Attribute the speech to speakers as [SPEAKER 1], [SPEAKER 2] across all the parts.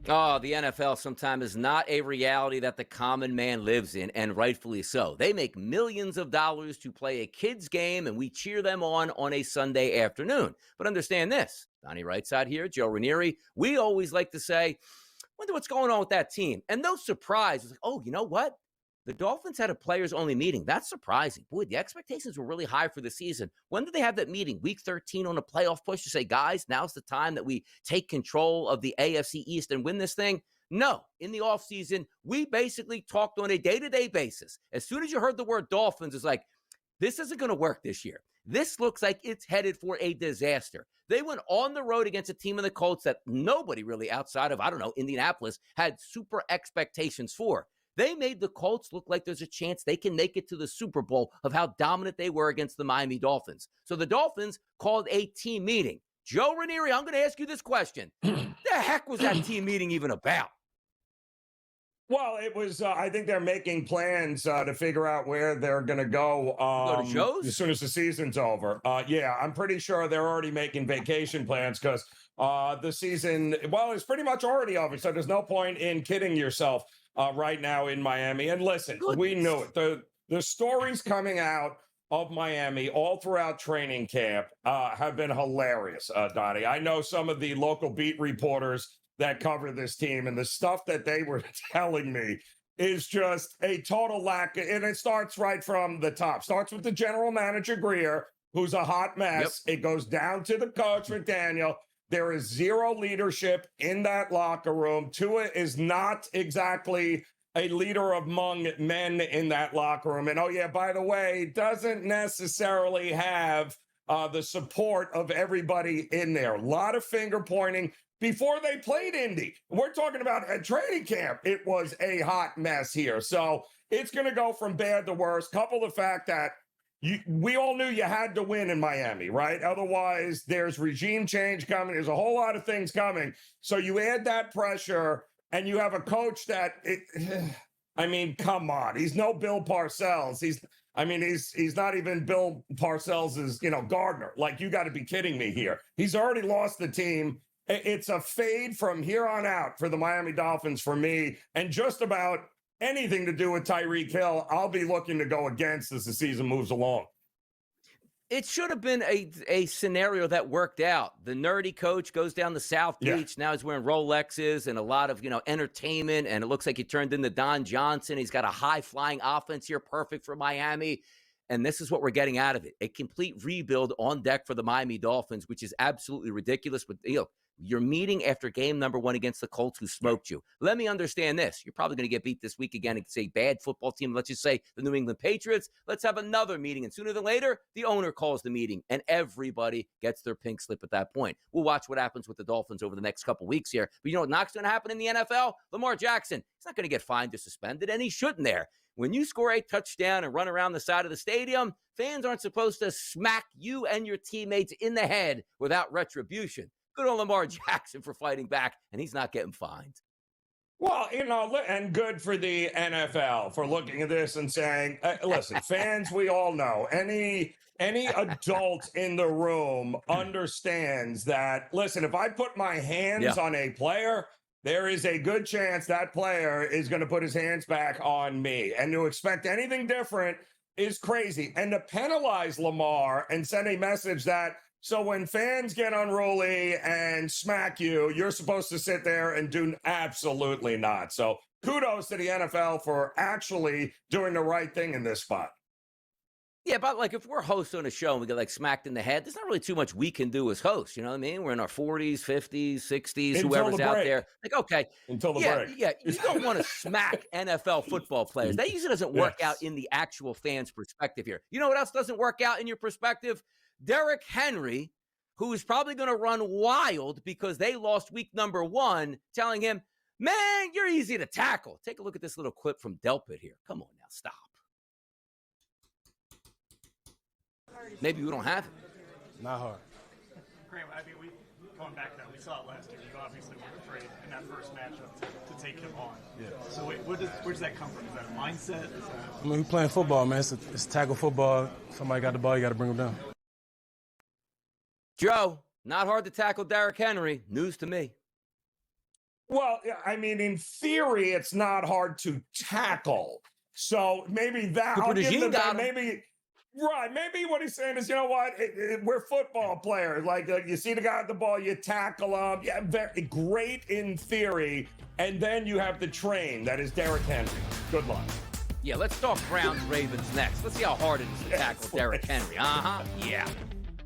[SPEAKER 1] Oh, the NFL sometimes is not a reality that the common man lives in, and rightfully so. They make millions of dollars to play a kid's game, and we cheer them on a Sunday afternoon. But understand this, Donnie Rightside here, Joe Raineri. We always like to say, wonder what's going on with that team. And no surprise, it's like, oh, you know what? The Dolphins had a players-only meeting. That's surprising. Boy, the expectations were really high for the season. When did they have that meeting? Week 13 on a playoff push to say, guys, now's the time that we take control of the AFC East and win this thing? No. In the offseason, we basically talked on a day-to-day basis. As soon as you heard the word Dolphins, it's like, this isn't going to work this year. This looks like it's headed for a disaster. They went on the road against a team in the Colts that nobody really outside of, I don't know, Indianapolis had super expectations for. They made the Colts look like there's a chance they can make it to the Super Bowl of how dominant they were against the Miami Dolphins. So the Dolphins called a team meeting. Joe Raineri, I'm going to ask you this question. The heck was that team meeting even about?
[SPEAKER 2] Well, it was, I think they're making plans to figure out where they're going to go
[SPEAKER 1] Go to Joe's?
[SPEAKER 2] as soon as the season's over. Yeah, I'm pretty sure they're already making vacation plans because the season, well, it's pretty much already over. So there's no point in kidding yourself right now in Miami. And listen, we knew it. The stories coming out of Miami all throughout training camp have been hilarious, Donnie. I know some of the local beat reporters that cover this team, and the stuff that they were telling me is just a total lack. And it starts right from the top. Starts with the general manager, Greer, who's a hot mess. Yep. It goes down to the coach, McDaniel. There is zero leadership in that locker room. Tua is not exactly a leader among men in that locker room. And, oh, yeah, by the way, doesn't necessarily have the support of everybody in there. A lot of finger pointing. Before they played Indy, we're talking about at training camp, it was a hot mess here. So it's going to go from bad to worse. Couple the fact that we all knew you had to win in Miami, right? Otherwise, there's regime change coming. There's a whole lot of things coming. So you add that pressure, and you have a coach that, I mean, come on. He's no Bill Parcells. He's not even Bill Parcells' Gardner. Like, you got to be kidding me here. He's already lost the team. It's a fade from here on out for the Miami Dolphins for me, and just about anything to do with Tyreek Hill, I'll be looking to go against as the season moves along.
[SPEAKER 1] It should have been a scenario that worked out. The nerdy coach goes down the South Beach. Yeah. Now he's wearing Rolexes and a lot of, entertainment, and it looks like he turned into Don Johnson. He's got a high-flying offense here, perfect for Miami. And this is what we're getting out of it. A complete rebuild on deck for the Miami Dolphins, which is absolutely ridiculous. But, you're meeting after game number 1 against the Colts, who smoked you. Let me understand this. You're probably going to get beat this week again. It's a bad football team. Let's just say the New England Patriots. Let's have another meeting. And sooner than later, the owner calls the meeting, and everybody gets their pink slip at that point. We'll watch what happens with the Dolphins over the next couple weeks here. But you know what knock's going to happen in the NFL? Lamar Jackson, he's not going to get fined or suspended, and he shouldn't there. When you score a touchdown and run around the side of the stadium, fans aren't supposed to smack you and your teammates in the head without retribution. Good on Lamar Jackson for fighting back, and he's not getting fined.
[SPEAKER 2] Well, and good for the NFL for looking at this and saying, listen, fans, we all know, any adult in the room understands that, listen, if I put my hands on a player, there is a good chance that player is going to put his hands back on me. And to expect anything different is crazy. And to penalize Lamar and send a message that, so when fans get unruly and smack you, you're supposed to sit there and do absolutely not. So kudos to the NFL for actually doing the right thing in this spot.
[SPEAKER 1] Yeah, but if we're hosts on a show and we get smacked in the head, there's not really too much we can do as hosts. You know what I mean? We're in our 40s, 50s, 60s, whoever's out there. Okay.
[SPEAKER 2] Until the break.
[SPEAKER 1] Yeah, you don't want to smack NFL football players. That usually doesn't work out in the actual fans' perspective here. You know what else doesn't work out in your perspective? Derrick Henry, who is probably going to run wild because they lost week number 1, telling him, man, you're easy to tackle. Take a look at this little clip from Delpit here. Come on now, stop. Maybe we don't have it.
[SPEAKER 3] Not hard.
[SPEAKER 4] Graham, going back though, we saw it last year. You obviously weren't afraid in that first matchup to take him on.
[SPEAKER 3] Yeah.
[SPEAKER 4] So where does that come from? Is that a mindset?
[SPEAKER 3] We're playing football, man. It's tackle football. Somebody got the ball, you got to bring them down.
[SPEAKER 1] Joe, not hard to tackle Derrick Henry. News to me.
[SPEAKER 2] Well, yeah, I mean, in theory, it's not hard to tackle. So maybe that
[SPEAKER 1] Cooper
[SPEAKER 2] I'll give
[SPEAKER 1] DeJean
[SPEAKER 2] them that.
[SPEAKER 1] got him.
[SPEAKER 2] Maybe right. Maybe what he's saying is, you know what? We're football players. Like you see the guy at the ball, you tackle him. Yeah, very great in theory. And then you have the train that is Derrick Henry. Good luck.
[SPEAKER 1] Yeah, let's talk Browns Ravens next. Let's see how hard it is to tackle Derrick Henry. Yeah.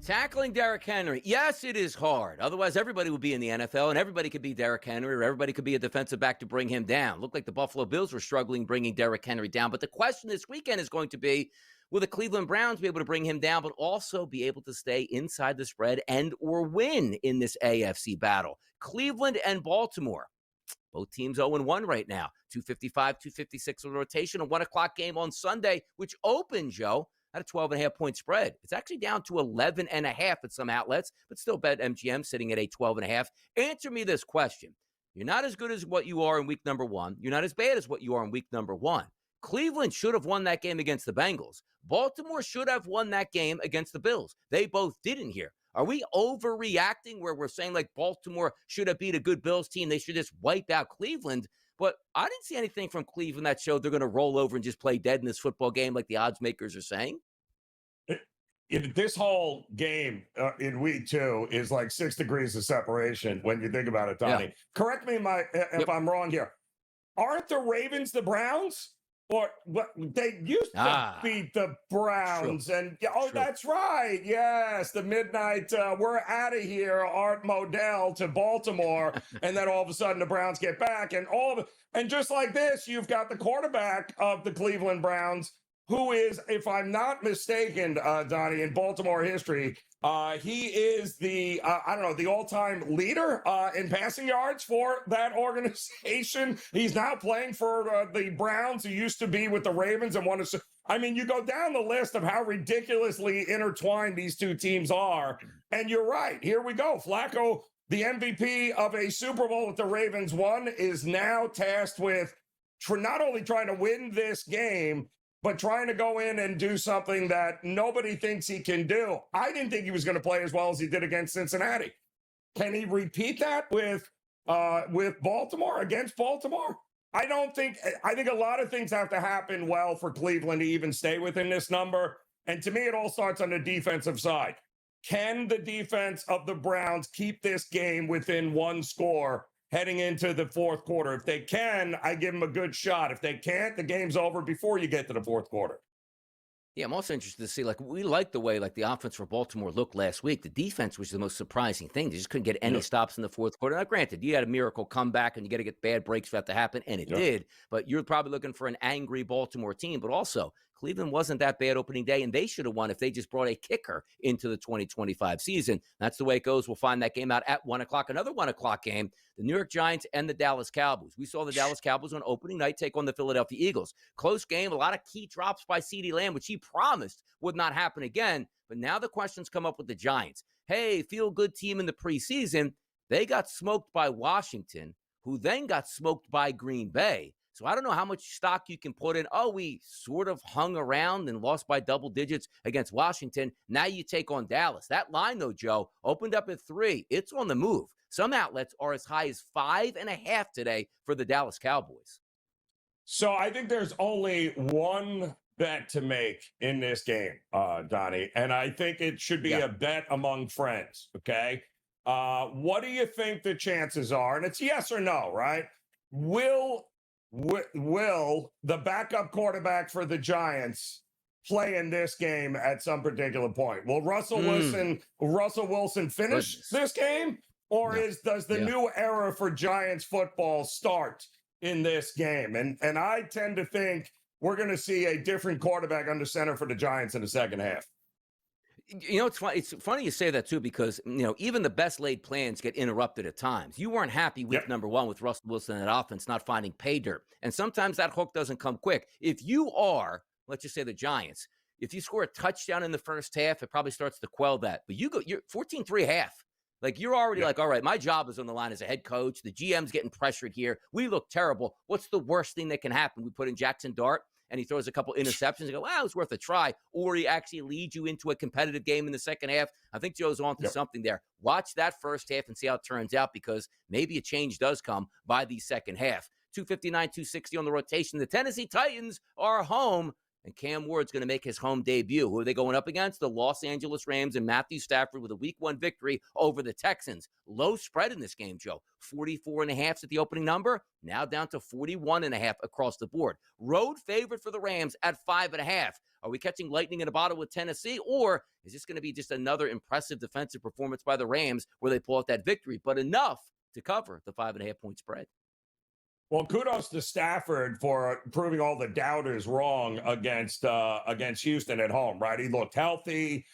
[SPEAKER 1] Tackling Derrick Henry, yes, it is hard. Otherwise, everybody would be in the NFL, and everybody could be Derrick Henry, or everybody could be a defensive back to bring him down. Looked like the Buffalo Bills were struggling bringing Derrick Henry down. But the question this weekend is going to be, will the Cleveland Browns be able to bring him down, but also be able to stay inside the spread and or win in this AFC battle? Cleveland and Baltimore. Both teams 0-1 right now. 255, 256 on the rotation. A 1 o'clock game on Sunday, which opened, Joe, at a 12.5-point spread. It's actually down to 11.5 at some outlets, but still BetMGM sitting at a 12.5. Answer me this question. You're not as good as what you are in week number 1. You're not as bad as what you are in week number 1. Cleveland should have won that game against the Bengals. Baltimore should have won that game against the Bills. They both didn't here. Are we overreacting where we're saying like Baltimore should have beat a good Bills team? They should just wipe out Cleveland. But I didn't see anything from Cleveland that showed they're going to roll over and just play dead in this football game like the odds makers are saying.
[SPEAKER 2] This whole game in week 2 is like 6 degrees of separation when you think about it, Donnie.
[SPEAKER 1] Yeah.
[SPEAKER 2] Correct me if I'm wrong here. Aren't the Ravens the Browns? Or what they used to beat the Browns,
[SPEAKER 1] true.
[SPEAKER 2] and that's right. Yes, the midnight. We're out of here. Art Modell to Baltimore, and then all of a sudden the Browns get back, and just like this, you've got the quarterback of the Cleveland Browns, who is, if I'm not mistaken, Donnie, in Baltimore history, he is the the all-time leader in passing yards for that organization. He's now playing for the Browns, who used to be with the Ravens and wanted to. I mean, you go down the list of how ridiculously intertwined these two teams are, and you're right. Here we go. Flacco, the MVP of a Super Bowl with the Ravens won, is now tasked with not only trying to win this game, but trying to go in and do something that nobody thinks he can do. I didn't think he was going to play as well as he did against Cincinnati. Can he repeat that with Baltimore, against Baltimore? I think a lot of things have to happen well for Cleveland to even stay within this number. And to me, it all starts on the defensive side. Can the defense of the Browns keep this game within one score heading into the fourth quarter? If they can, I give them a good shot. If they can't, the game's over before you get to the fourth quarter.
[SPEAKER 1] Yeah, I'm also interested to see, we like the way, the offense for Baltimore looked last week. The defense was the most surprising thing. They just couldn't get any stops in the fourth quarter. Now, granted, you had a miracle comeback, and you got to get bad breaks for that to happen, and it did. But you're probably looking for an angry Baltimore team. But also, Cleveland wasn't that bad opening day, and they should have won if they just brought a kicker into the 2025 season. That's the way it goes. We'll find that game out at 1 o'clock. Another 1 o'clock game, the New York Giants and the Dallas Cowboys. We saw the Dallas Cowboys on opening night take on the Philadelphia Eagles. Close game, a lot of key drops by CeeDee Lamb, which he promised would not happen again. But now the questions come up with the Giants. Hey, feel-good team in the preseason. They got smoked by Washington, who then got smoked by Green Bay. So I don't know how much stock you can put in. Oh, we sort of hung around and lost by double digits against Washington. Now you take on Dallas. That line, though, Joe, opened up at 3. It's on the move. Some outlets are as high as 5.5 today for the Dallas Cowboys.
[SPEAKER 2] So I think there's only one bet to make in this game, Donnie, and I think it should be a bet among friends, okay? What do you think the chances are? And it's yes or no, right? Will the backup quarterback for the Giants play in this game at some particular point? Will Russell Wilson finish this game? Or does the new era for Giants football start in this game? And I tend to think we're going to see a different quarterback under center for the Giants in the second half.
[SPEAKER 1] You know, it's funny you say that, too, because, even the best laid plans get interrupted at times. You weren't happy week number 1 with Russell Wilson and that offense not finding pay dirt. And sometimes that hook doesn't come quick. If you are, let's just say the Giants, if you score a touchdown in the first half, it probably starts to quell that. But you're 14-3 half. You're already all right, my job is on the line as a head coach. The GM's getting pressured here. We look terrible. What's the worst thing that can happen? We put in Jackson Dart. and he throws a couple interceptions and go, wow, it's worth a try. Or he actually leads you into a competitive game in the second half. I think Joe's on to something there. Watch that first half and see how it turns out, because maybe a change does come by the second half. 259, 260 on the rotation. The Tennessee Titans are home, and Cam Ward's going to make his home debut. Who are they going up against? The Los Angeles Rams and Matthew Stafford with a Week 1 victory over the Texans. Low spread in this game, Joe. 44.5 at the opening number, now down to 41.5 across the board. Road favorite for the Rams at 5.5. Are we catching lightning in a bottle with Tennessee, or is this going to be just another impressive defensive performance by the Rams where they pull out that victory, but enough to cover the 5.5 point spread?
[SPEAKER 2] Well, kudos to Stafford for proving all the doubters wrong against Houston at home, right? He looked healthy.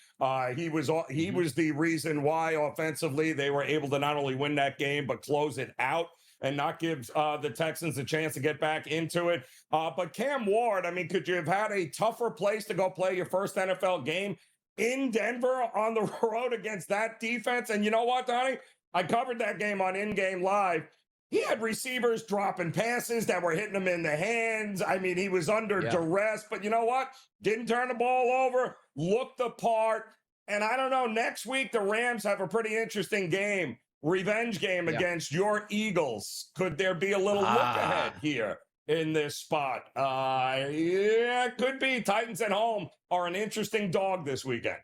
[SPEAKER 2] He was the reason why offensively they were able to not only win that game, but close it out and not give the Texans a chance to get back into it. But Cam Ward, I mean, could you have had a tougher place to go play your first NFL game in Denver on the road against that defense? And you know what, Donnie? I covered that game on In Game Live. He had receivers dropping passes that were hitting him in the hands. I mean, he was under duress, but you know what? Didn't turn the ball over, looked the part. And I don't know, next week the Rams have a pretty interesting game, revenge game against your Eagles. Could there be a little look ahead here in this spot? Yeah, could be. Titans at home are an interesting dog this weekend.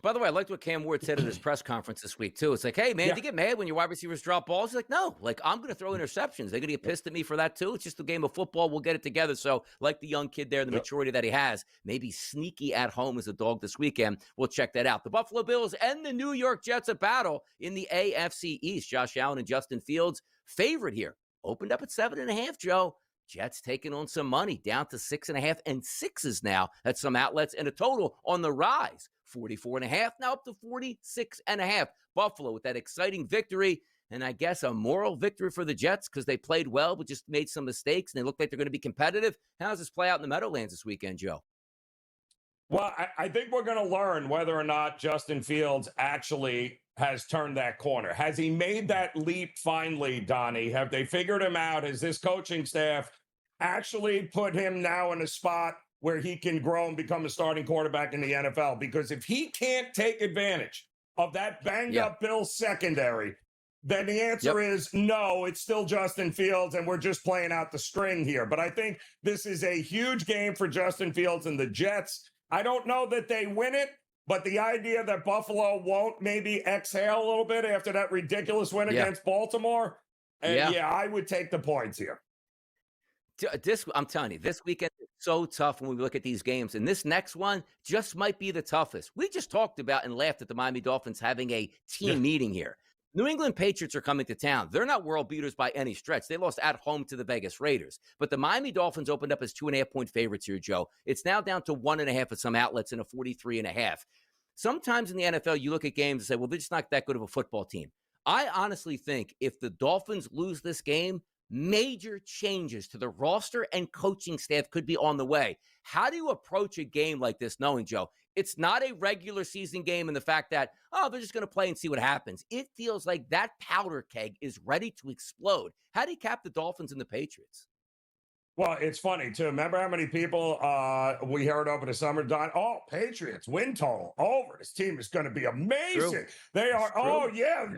[SPEAKER 1] By the way, I liked what Cam Ward said at his press conference this week, too. It's like, hey, man, do you get mad when your wide receivers drop balls? He's like, no, like, I'm going to throw interceptions. They're going to get pissed at me for that, too. It's just a game of football. We'll get it together. So, like the young kid there, the maturity that he has, maybe sneaky at home as a dog this weekend. We'll check that out. The Buffalo Bills and the New York Jets, a battle in the AFC East. Josh Allen and Justin Fields, favorite here. Opened up at 7.5, Joe. Jets taking on some money, down to 6.5 and 6s now at some outlets, and a total on the rise. 44.5, now up to 46.5. Buffalo with that exciting victory, and I guess a moral victory for the Jets because they played well but just made some mistakes, and they look like they're going to be competitive. How does this play out in the Meadowlands this weekend, Joe?
[SPEAKER 2] Well, I think we're going to learn whether or not Justin Fields actually has turned that corner. Has he made that leap finally, Donnie? Have they figured him out? Has this coaching staff actually put him now in a spot where he can grow and become a starting quarterback in the NFL? Because if he can't take advantage of that banged-up Bills secondary, then the answer is no, it's still Justin Fields, and we're just playing out the string here. But I think this is a huge game for Justin Fields and the Jets. I don't know that they win it, but the idea that Buffalo won't maybe exhale a little bit after that ridiculous win against Baltimore, I would take the points here.
[SPEAKER 1] I'm telling you, this weekend is so tough when we look at these games, and this next one just might be the toughest. We just talked about and laughed at the Miami Dolphins having a team meeting here. New England Patriots are coming to town. They're not world beaters by any stretch. They lost at home to the Vegas Raiders. But the Miami Dolphins opened up as 2.5 point favorites here, Joe. It's now down to 1.5 at some outlets and a 43.5. Sometimes in the NFL, you look at games and say, well, they're just not that good of a football team. I honestly think if the Dolphins lose this game, major changes to the roster and coaching staff could be on the way. How do you approach a game like this knowing, Joe, it's not a regular season game in the fact that, they're just going to play and see what happens. It feels like that powder keg is ready to explode. How do you cap the Dolphins and the Patriots?
[SPEAKER 2] Well, it's funny, too. Remember how many people we heard over the summer, Don? Oh, Patriots, win total, over. This team is going to be amazing. True. They are,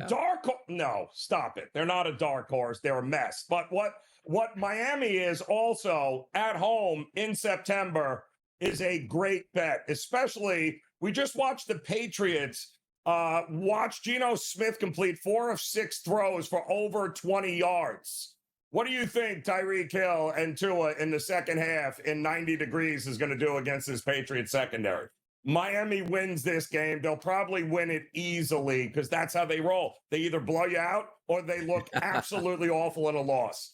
[SPEAKER 2] dark. No, stop it. They're not a dark horse. They're a mess. But what Miami is also at home in September is a great bet, especially we just watched the Patriots watch Geno Smith complete 4 of 6 throws for over 20 yards. What do you think Tyreek Hill and Tua in the second half in 90 degrees is going to do against this Patriots secondary? Miami wins this game. They'll probably win it easily because that's how they roll. They either blow you out or they look absolutely awful in a loss.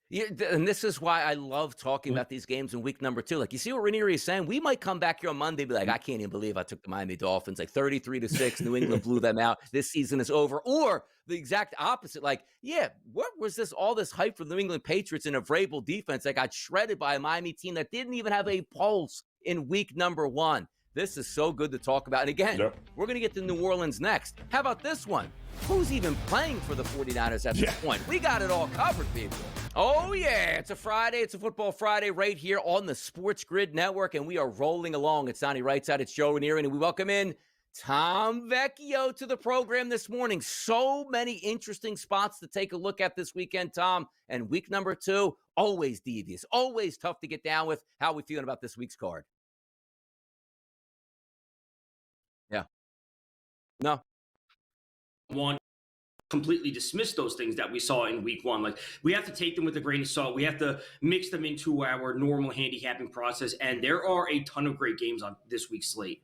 [SPEAKER 1] Yeah, and this is why I love talking about these games in week number 2. Like, you see what Raineri is saying? We might come back here on Monday and be like, I can't even believe I took the Miami Dolphins, like 33-6. New England blew them out. This season is over. Or the exact opposite. Like, what was all this hype for the New England Patriots in a Vrabel defense that got shredded by a Miami team that didn't even have a pulse in week number 1? This is so good to talk about. And again, we're going to get to New Orleans next. How about this one? Who's even playing for the 49ers at this point? We got it all covered, people. Oh, yeah. It's a Friday. It's a Football Friday right here on the Sports Grid Network, and we are rolling along. It's Donnie Rightside. It's Joe Raineri, and we welcome in Tom Vecchio to the program this morning. So many interesting spots to take a look at this weekend, Tom. And week number 2, always devious, always tough to get down with. How are we feeling about this week's card? Yeah. No.
[SPEAKER 5] One, completely dismiss those things that we saw in week 1. Like, we have to take them with a grain of salt. We have to mix them into our normal handicapping process. And there are a ton of great games on this week's slate.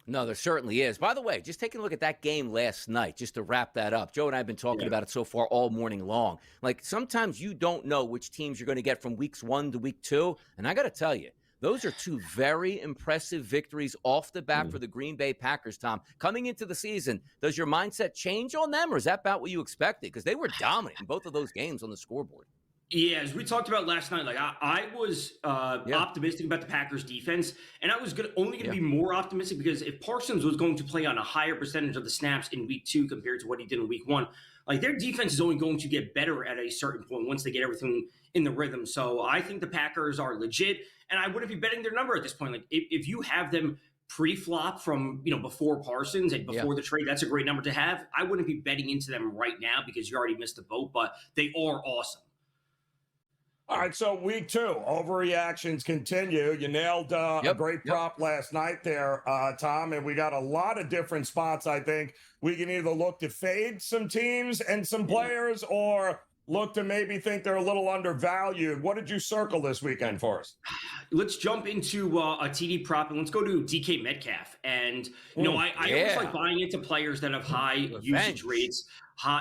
[SPEAKER 1] No, there certainly is. By the way, just taking a look at that game last night, just to wrap that up. Joe and I have been talking about it so far all morning long. Like, sometimes you don't know which teams you're going to get from weeks 1 to week 2. And I got to tell you, those are 2 very impressive victories off the bat for the Green Bay Packers, Tom. Coming into the season, does your mindset change on them, or is that about what you expected? Because they were dominant in both of those games on the scoreboard.
[SPEAKER 5] Yeah, as we talked about last night, like I was optimistic about the Packers defense, and I was only going to be more optimistic because if Parsons was going to play on a higher percentage of the snaps in week 2 compared to what he did in week 1, like their defense is only going to get better at a certain point once they get everything in the rhythm. So I think the Packers are legit, and I wouldn't be betting their number at this point. Like if you have them pre-flop from before Parsons and before the trade, that's a great number to have. I wouldn't be betting into them right now because you already missed the boat, but they are awesome.
[SPEAKER 2] All right, so week 2, overreactions continue. You nailed a great prop last night there, Tom, and we got a lot of different spots. I think we can either look to fade some teams and some players or look to maybe think they're a little undervalued. What did you circle this weekend for us?
[SPEAKER 5] Let's jump into a TD prop, and let's go to DK Metcalf. And, I always like buying into players that have high usage rates.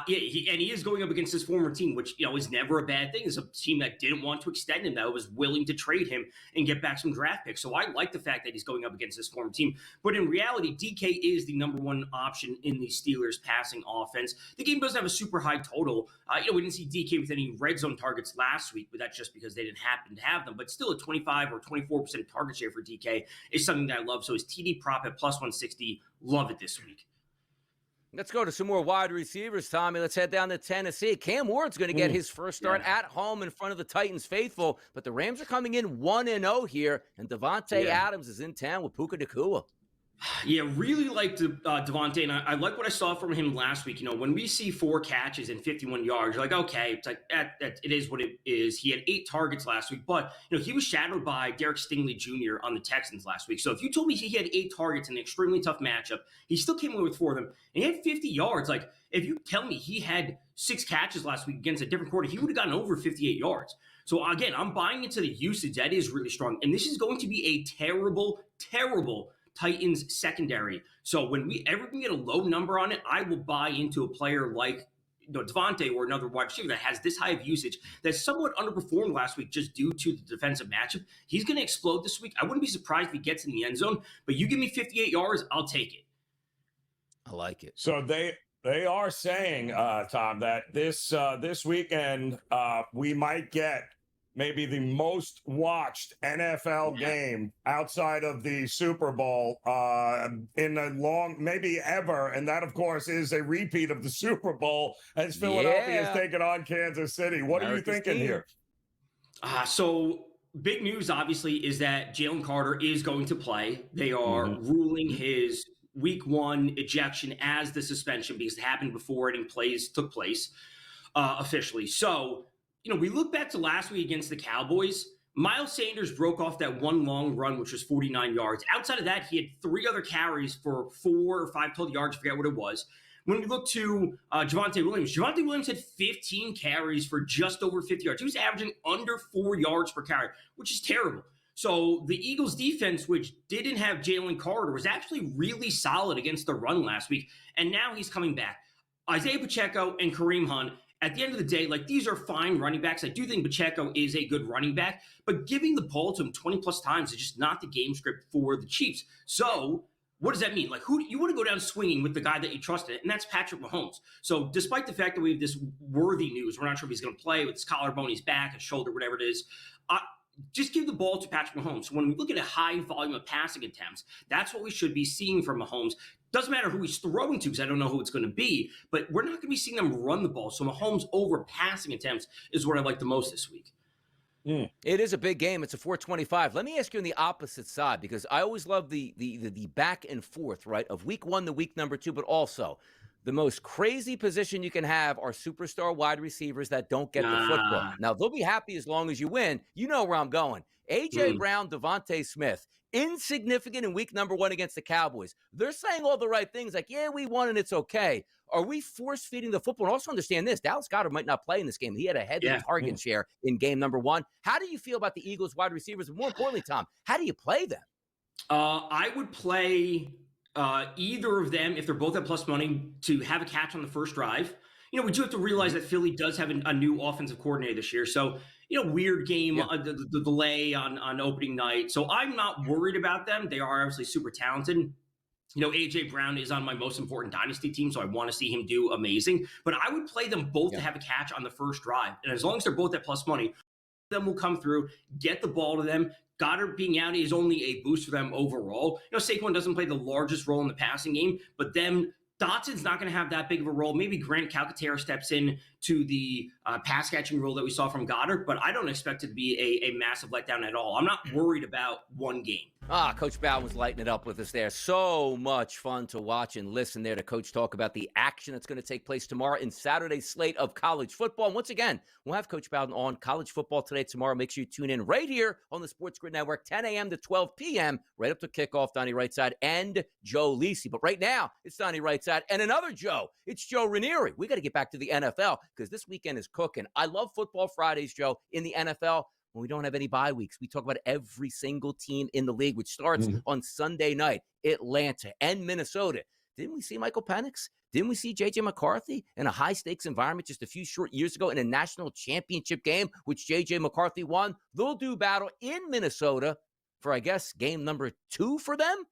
[SPEAKER 5] He is going up against his former team, which is never a bad thing. It's a team that didn't want to extend him, that was willing to trade him and get back some draft picks. So I like the fact that he's going up against his former team. But in reality, DK is the number 1 option in the Steelers' passing offense. The game doesn't have a super high total. We didn't see DK with any red zone targets last week, but that's just because they didn't happen to have them. But still, a 25 or 24% target share for DK is something that I love. So his TD prop at plus 160, love it this week.
[SPEAKER 1] Let's go to some more wide receivers, Tommy. Let's head down to Tennessee. Cam Ward's going to get his first start at home in front of the Titans faithful, but the Rams are coming in 1-0 here, and Davante Adams is in town with Puka Nacua.
[SPEAKER 5] Yeah, really liked Davante, and I like what I saw from him last week. When we see 4 catches and 51 yards, you're like, okay, it's like it is what it is. He had 8 targets last week, but he was shadowed by Derrick Stingley Jr. on the Texans last week. So if you told me he had 8 targets in an extremely tough matchup, he still came away with 4 of them, and he had 50 yards. Like, if you tell me he had 6 catches last week against a different quarter, he would have gotten over 58 yards. So again, I'm buying into the usage. That is really strong, and this is going to be a terrible, terrible Titans secondary. So when we ever can get a low number on it, I will buy into a player like Davante or another wide receiver that has this high of usage that somewhat underperformed last week just due to the defensive matchup. He's going to explode this week. I wouldn't be surprised if he gets in the end zone, but you give me 58 yards, I'll take it.
[SPEAKER 1] I like it.
[SPEAKER 2] So they are saying, Tom, that this weekend we might get maybe the most watched NFL game outside of the Super Bowl in a long, maybe ever. And that, of course, is a repeat of the Super Bowl as Philadelphia is taking on Kansas City. What are you thinking here?
[SPEAKER 5] So big news, obviously, is that Jalen Carter is going to play. They are ruling his week 1 ejection as the suspension because it happened before any plays took place officially. So, we look back to last week against the Cowboys. Miles Sanders broke off that 1 long run, which was 49 yards. Outside of that, he had 3 other carries for 4 or 5 total yards. I forget what it was. When we look to Javonte Williams had 15 carries for just over 50 yards. He was averaging under 4 yards per carry, which is terrible. So the Eagles defense, which didn't have Jalen Carter, was actually really solid against the run last week. And now he's coming back. Isaiah Pacheco and Kareem Hunt, at the end of the day, these are fine running backs. I do think Pacheco is a good running back, but giving the ball to him 20-plus times is just not the game script for the Chiefs. So what does that mean? Who you want to go down swinging with the guy that you trusted, and that's Patrick Mahomes. So despite the fact that we have this worthy news, we're not sure if he's going to play with his collarbone, he's back, his shoulder, whatever it is. just give the ball to Patrick Mahomes. So when we look at a high volume of passing attempts, that's what we should be seeing from Mahomes. Doesn't matter who he's throwing to because I don't know who it's going to be, but we're not going to be seeing them run the ball. So Mahomes over passing attempts is what I like the most this week.
[SPEAKER 1] It is a big game. It's a 425. Let me ask you on the opposite side, because I always love the back and forth, right, of week one to week number two, but also the most crazy position you can have are superstar wide receivers that don't get the football. Now, they'll be happy as long as you win. You know where I'm going. A.J. Brown, Davante Smith, insignificant in week number one against the Cowboys. They're saying all the right things like, yeah, we won and it's okay. Are we force-feeding the football? And also understand this, Dallas Goedert might not play in this game. He had a heavy target share in game number one. How do you feel about the Eagles wide receivers? And more importantly, Tom, how do you play them?
[SPEAKER 5] I would play either of them if they're both at plus money to have a catch on the first drive. You know, we do have to realize that Philly does have a new offensive coordinator this year. So, you know, weird game, the delay on opening night. So I'm not worried about them. They are obviously super talented. You know, A.J. Brown is on my most important dynasty team, so I want to see him do amazing. But I would play them both to have a catch on the first drive. And as long as they're both at plus money, them will come through, get the ball to them. Goddard being out is only a boost for them overall. You know, Saquon doesn't play the largest role in the passing game, but then Dotson's not going to have that big of a role. Maybe Grant Calcaterra steps in to the pass catching role that we saw from Goddard, but I don't expect it to be a massive letdown at all. I'm not worried about one game.
[SPEAKER 1] Coach Bow was lighting it up with us there. So much fun to watch and listen there to Coach talk about the action that's going to take place tomorrow in Saturday's slate of college football. And once again, we'll have Coach Bowden on College Football Today tomorrow. Make sure you tune in right here on the Sports Grid Network, 10 a.m. to 12 p.m., right up to kickoff. Donnie Rightside and Joe Lisi. But right now, it's Donnie Rightside and another Joe. It's Joe Raineri. We got to get back to the NFL because this weekend is cooking. I love Football Fridays, Joe, in the NFL. When we don't have any bye weeks, we talk about every single team in the league, which starts on Sunday night, Atlanta and Minnesota. Didn't we see Michael Penix? Didn't we see J.J. McCarthy in a high-stakes environment just a few short years ago in a national championship game, which J.J. McCarthy won? They'll do battle in Minnesota for, I guess, game number 2 for them.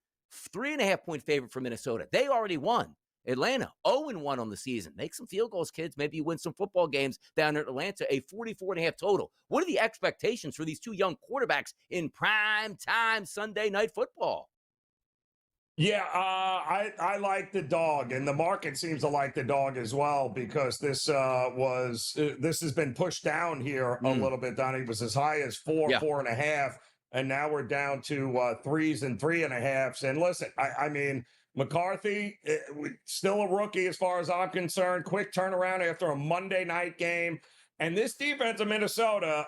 [SPEAKER 1] 3.5-point favorite for Minnesota. They already won. Atlanta, 0-1 on the season. Make some field goals, kids. Maybe you win some football games down in Atlanta, a 44.5 total. What are the expectations for these two young quarterbacks in prime time Sunday night football?
[SPEAKER 2] Yeah, I like the dog, and the market seems to like the dog as well because this has been pushed down here a little bit. Donnie, it was as high as 4.5, and now we're down to 3s and 3.5s. And listen, I mean, McCarthy, still a rookie as far as I'm concerned. Quick turnaround after a Monday night game. And this defense of Minnesota,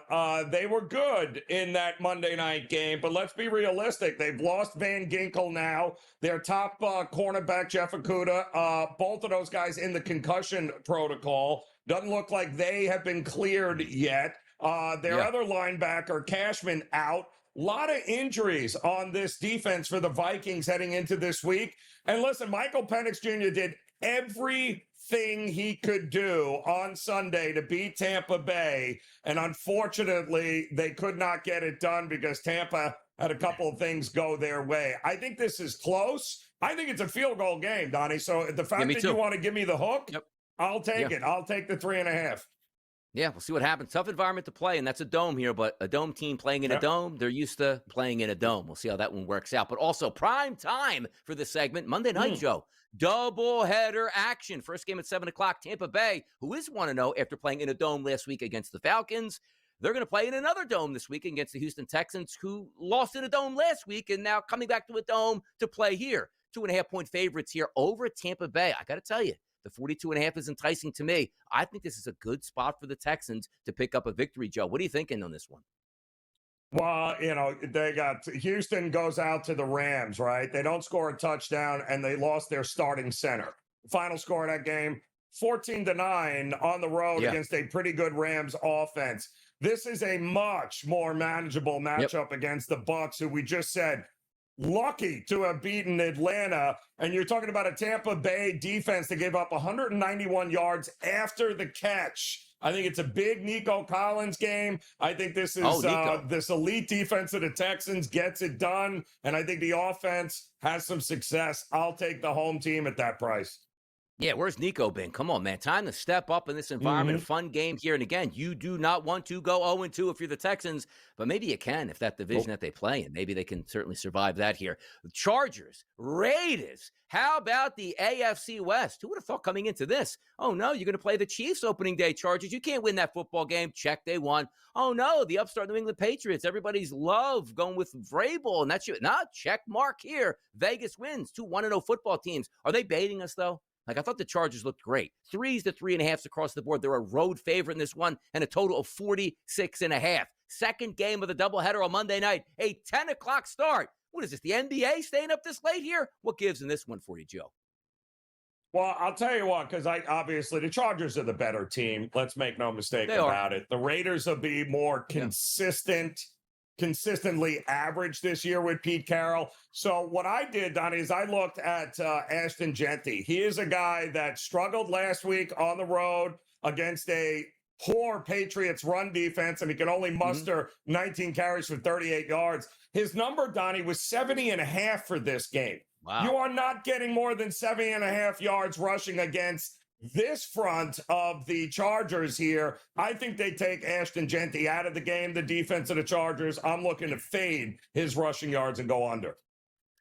[SPEAKER 2] they were good in that Monday night game. But let's be realistic. They've lost Van Ginkel now. Their top cornerback, Jeff Okudah, both of those guys in the concussion protocol. Doesn't look like they have been cleared yet. Their other linebacker, Cashman, out. A lot of injuries on this defense for the Vikings heading into this week. And listen, Michael Penix Jr. did everything he could do on Sunday to beat Tampa Bay. And unfortunately, they could not get it done because Tampa had a couple of things go their way. I think this is close. I think it's a field goal game, Donnie. So the fact that you want to give me the hook, I'll take it. I'll take the 3.5.
[SPEAKER 1] Yeah, we'll see what happens. Tough environment to play, and that's a dome here, but a dome team playing in a dome, they're used to playing in a dome. We'll see how that one works out. But also prime time for this segment, Monday night, Joe. Double-header action. First game at 7 o'clock, Tampa Bay, who is 1-0 after playing in a dome last week against the Falcons. They're going to play in another dome this week against the Houston Texans, who lost in a dome last week and now coming back to a dome to play here. 2.5-point favorites here over Tampa Bay. I got to tell you, the 42.5 is enticing to me. I think this is a good spot for the Texans to pick up a victory, Joe. What are you thinking on this one?
[SPEAKER 2] Well, you know, they got Houston goes out to the Rams, right? They don't score a touchdown, and they lost their starting center. Final score of that game, 14-9 on the road against a pretty good Rams offense. This is a much more manageable matchup against the Bucs, who we just said lucky to have beaten Atlanta. And you're talking about a Tampa Bay defense that gave up 191 yards after the catch. I think it's a big Nico Collins game. I think this is this elite defense of the Texans gets it done. And I think the offense has some success. I'll take the home team at that price.
[SPEAKER 1] Yeah, where's Nico been? Come on, man. Time to step up in this environment. A fun game here. And again, you do not want to go 0-2 if you're the Texans, but maybe you can if that division that they play in. Maybe they can certainly survive that here. Chargers, Raiders. How about the AFC West? Who would have thought coming into this? Oh, no, you're going to play the Chiefs opening day, Chargers. You can't win that football game. Check, they won. Oh, no, the upstart New England Patriots. Everybody's love going with Vrabel, and that's your check mark here. Vegas wins. 2 1-0 football teams. Are they baiting us, though? Like, I thought the Chargers looked great. 3s to 3.5s across the board. They're a road favorite in this one, and a total of 46.5. Second game of the doubleheader on Monday night, a 10 o'clock start. What is this, the NBA staying up this late here? What gives in this one for you, Joe?
[SPEAKER 2] Well, I'll tell you what, because obviously the Chargers are the better team. Let's make no mistake about it. The Raiders will be more consistently average this year with Pete Carroll. So what I did, Donnie, is I looked at Ashton Genty. He is a guy that struggled last week on the road against a poor Patriots run defense, and he could only muster 19 carries for 38 yards. His number, Donnie, was 70.5 for this game.
[SPEAKER 1] Wow.
[SPEAKER 2] You are not getting more than 70.5 yards rushing against this front of the Chargers here. I think they take Ashton Genty out of the game, the defense of the Chargers. I'm looking to fade his rushing yards and go under.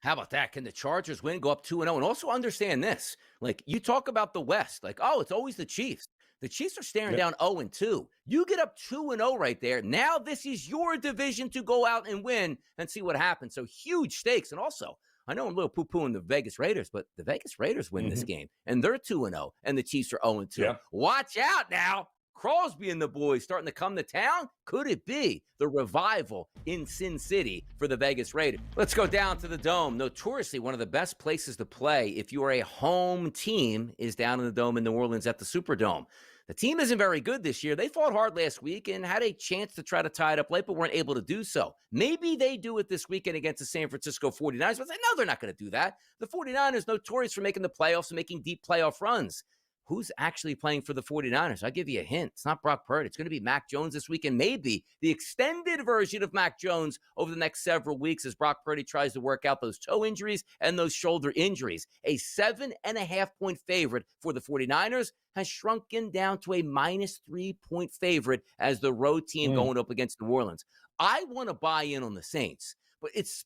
[SPEAKER 1] How about that? Can the Chargers win, go up 2-0? And also understand this. Like, you talk about the West. Like, oh, it's always the Chiefs. The Chiefs are staring down 0-2. You get up 2-0 right there. Now this is your division to go out and win and see what happens. So huge stakes. And also, I know I'm a little poo-pooing the Vegas Raiders, but the Vegas Raiders win this game, and they're 2-0, and the Chiefs are 0-2.
[SPEAKER 2] Yeah.
[SPEAKER 1] Watch out now. Crosby and the boys starting to come to town. Could it be the revival in Sin City for the Vegas Raiders? Let's go down to the Dome. Notoriously, one of the best places to play if you are a home team is down in the Dome in New Orleans at the Superdome. The team isn't very good this year. They fought hard last week and had a chance to try to tie it up late, but weren't able to do so. Maybe they do it this weekend against the San Francisco 49ers, but no, they're not going to do that. The 49ers notorious for making the playoffs and making deep playoff runs. Who's actually playing for the 49ers? I'll give you a hint. It's not Brock Purdy. It's going to be Mac Jones this week, and maybe the extended version of Mac Jones over the next several weeks as Brock Purdy tries to work out those toe injuries and those shoulder injuries. A 7.5-point favorite for the 49ers has shrunken down to a -3-point favorite as the road team going up against New Orleans. I want to buy in on the Saints, but it's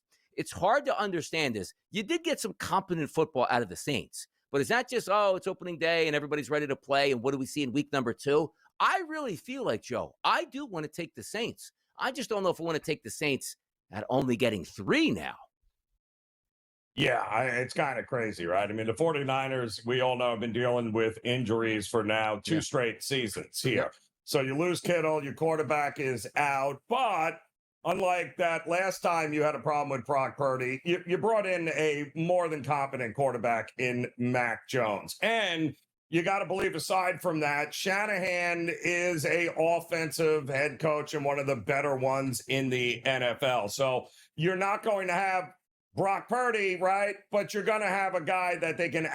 [SPEAKER 1] hard to understand this. You did get some competent football out of the Saints. But is that just, it's opening day and everybody's ready to play, and what do we see in week number 2? I really feel like, Joe, I do want to take the Saints. I just don't know if I want to take the Saints at only getting 3 now.
[SPEAKER 2] Yeah, it's kind of crazy, right? I mean, the 49ers, we all know, have been dealing with injuries for now 2 straight seasons here. So you lose Kittle, your quarterback is out, but unlike that last time you had a problem with Brock Purdy, you brought in a more than competent quarterback in Mac Jones. And you got to believe, aside from that, Shanahan is a offensive head coach and one of the better ones in the NFL. So you're not going to have Brock Purdy, right? But you're going to have a guy that they can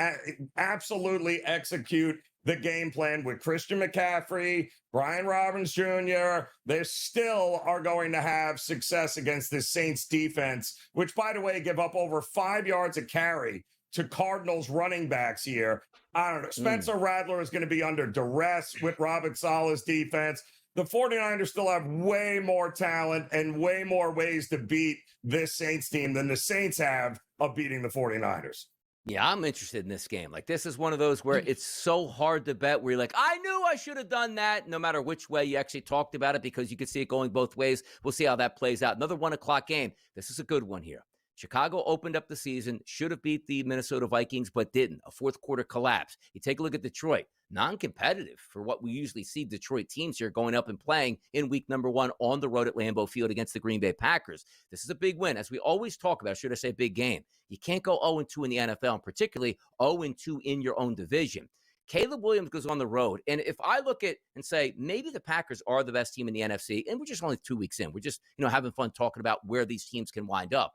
[SPEAKER 2] absolutely execute the game plan with Christian McCaffrey, Brian Robbins Jr. They still are going to have success against this Saints defense, which, by the way, give up over 5 yards a carry to Cardinals running backs here. I don't know. Spencer Rattler is going to be under duress with Robert Saleh's defense. The 49ers still have way more talent and way more ways to beat this Saints team than the Saints have of beating the 49ers.
[SPEAKER 1] Yeah, I'm interested in this game. Like, this is one of those where it's so hard to bet, where you're like, I knew I should have done that, no matter which way you actually talked about it, because you could see it going both ways. We'll see how that plays out. Another 1 o'clock game. This is a good one here. Chicago opened up the season, should have beat the Minnesota Vikings, but didn't. A fourth quarter collapse. You take a look at Detroit, non-competitive for what we usually see Detroit teams here going up and playing in week number 1 on the road at Lambeau Field against the Green Bay Packers. This is a big win. As we always talk about, should I say big game. You can't go 0-2 in the NFL, and particularly 0-2 in your own division. Caleb Williams goes on the road, and if I look at and say maybe the Packers are the best team in the NFC, and we're just only 2 weeks in, we're just having fun talking about where these teams can wind up.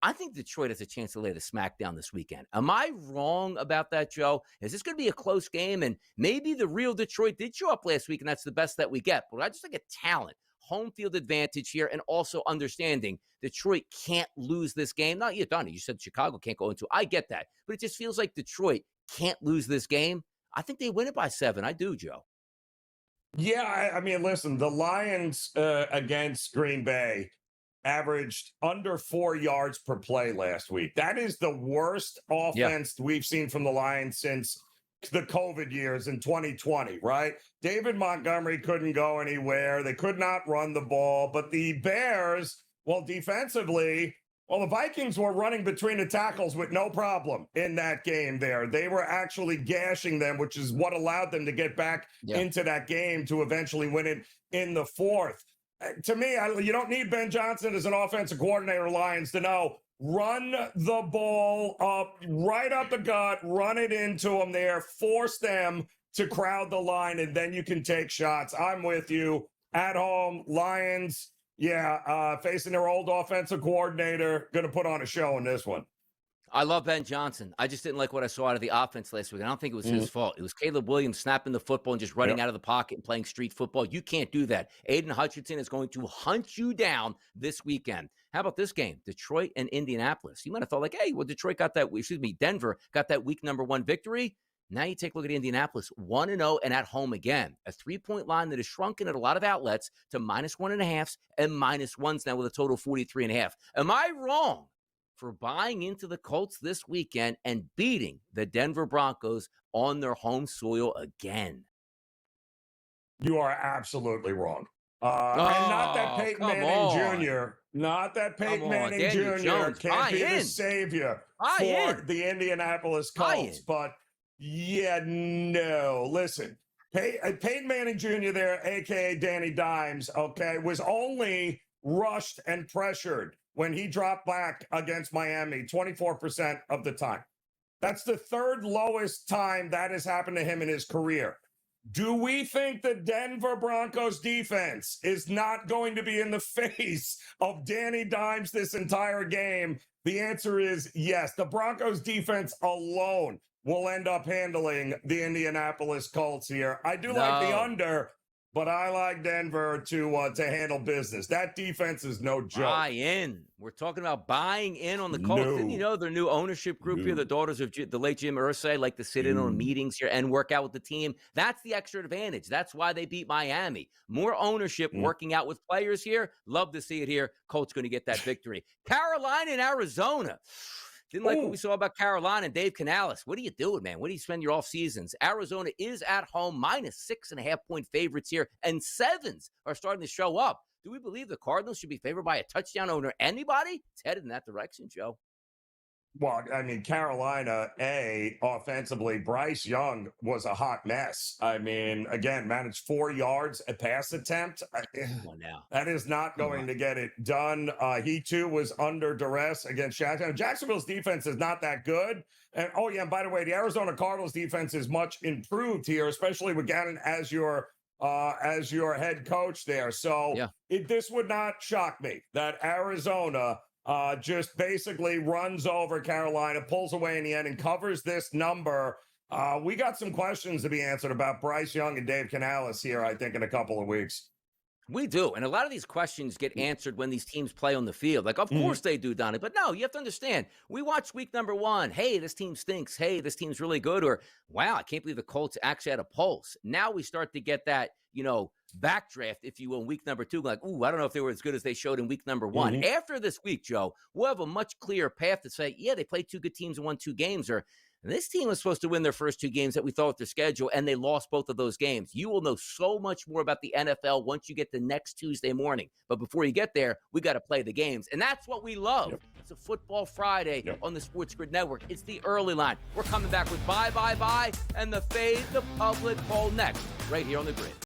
[SPEAKER 1] I think Detroit has a chance to lay the smack down this weekend. Am I wrong about that, Joe? Is this going to be a close game? And maybe the real Detroit did show up last week, and that's the best that we get. But I just think a talent, home field advantage here, and also understanding Detroit can't lose this game. Not you, Donnie. You said Chicago can't go into. I get that. But it just feels like Detroit can't lose this game. I think they win it by 7. I do, Joe.
[SPEAKER 2] Yeah, I mean, listen, the Lions against Green Bay averaged under 4 yards per play last week. That is the worst offense we've seen from the Lions since the COVID years in 2020, right? David Montgomery couldn't go anywhere. They could not run the ball. But the Bears, well, defensively, well, the Vikings were running between the tackles with no problem in that game there. They were actually gashing them, which is what allowed them to get back into that game to eventually win it in the fourth. To me, you don't need Ben Johnson as an offensive coordinator of Lions to know. Run the ball up, right up the gut, run it into them there, force them to crowd the line, and then you can take shots. I'm with you. At home, Lions, facing their old offensive coordinator, going to put on a show in this one.
[SPEAKER 1] I love Ben Johnson. I just didn't like what I saw out of the offense last week. I don't think it was his fault. It was Caleb Williams snapping the football and just running out of the pocket and playing street football. You can't do that. Aiden Hutchinson is going to hunt you down this weekend. How about this game? Detroit and Indianapolis. You might have thought like, hey, well, Denver got that week number 1 victory. Now you take a look at Indianapolis, 1-0 and at home again. A 3-point line that is shrunken at a lot of outlets to -1.5 and -1s now with a total of 43.5. Am I wrong for buying into the Colts this weekend and beating the Denver Broncos on their home soil again?
[SPEAKER 2] You are absolutely wrong. And not that Peyton Manning Jr. Not that Peyton Manning Jr. can't be the savior for the Indianapolis Colts. But no. Listen, Peyton Manning Jr. there, a.k.a. Danny Dimes, was only rushed and pressured when he dropped back against Miami 24% of the time. That's the 3rd lowest time that has happened to him in his career. Do we think the Denver Broncos defense is not going to be in the face of Danny Dimes this entire game? The answer is yes. The Broncos defense alone will end up handling the Indianapolis Colts here. I do like the under, but I like Denver to handle business. That defense is no joke.
[SPEAKER 1] Buy in. We're talking about buying in on the Colts. Didn't you know their new ownership group here, the daughters of the late Jim Irsay, like to sit in on meetings here and work out with the team? That's the extra advantage. That's why they beat Miami. More ownership working out with players here. Love to see it here. Colts going to get that victory. Carolina and Arizona. Didn't like what we saw about Carolina and Dave Canales. What are you doing, man? What do you spend your off seasons? Arizona is at home, -6.5-point favorites here, and 7s are starting to show up. Do we believe the Cardinals should be favored by a touchdown over anybody? It's headed in that direction, Joe.
[SPEAKER 2] Well, I mean, Carolina, offensively, Bryce Young was a hot mess. I mean, again, managed 4 yards a pass attempt. That is not going to get it done. He, too, was under duress against Jacksonville. Jacksonville's defense is not that good. And, by the way, the Arizona Cardinals defense is much improved here, especially with Gannon as your head coach there. So this would not shock me that Arizona just basically runs over Carolina, pulls away in the end, and covers this number. We got some questions to be answered about Bryce Young and Dave Canales here, I think, in a couple of weeks.
[SPEAKER 1] We do. And a lot of these questions get answered when these teams play on the field. Like, of course they do, Donnie. But no, you have to understand. We watched week number 1. Hey, this team stinks. Hey, this team's really good. Or, wow, I can't believe the Colts actually had a pulse. Now we start to get that, backdraft, if you will, in week number 2. Like, ooh, I don't know if they were as good as they showed in week number 1. After this week, Joe, we'll have a much clearer path to say, yeah, they played 2 good teams and won 2 games. Or this team was supposed to win their first 2 games that we thought with their schedule, and they lost both of those games. You will know so much more about the NFL once you get to next Tuesday morning. But before you get there, we got to play the games. And that's what we love. It's a Football Friday on the Sports Grid Network. It's the early line. We're coming back with Bye, Bye, Bye, and the Fade the Public poll next, right here on the Grid.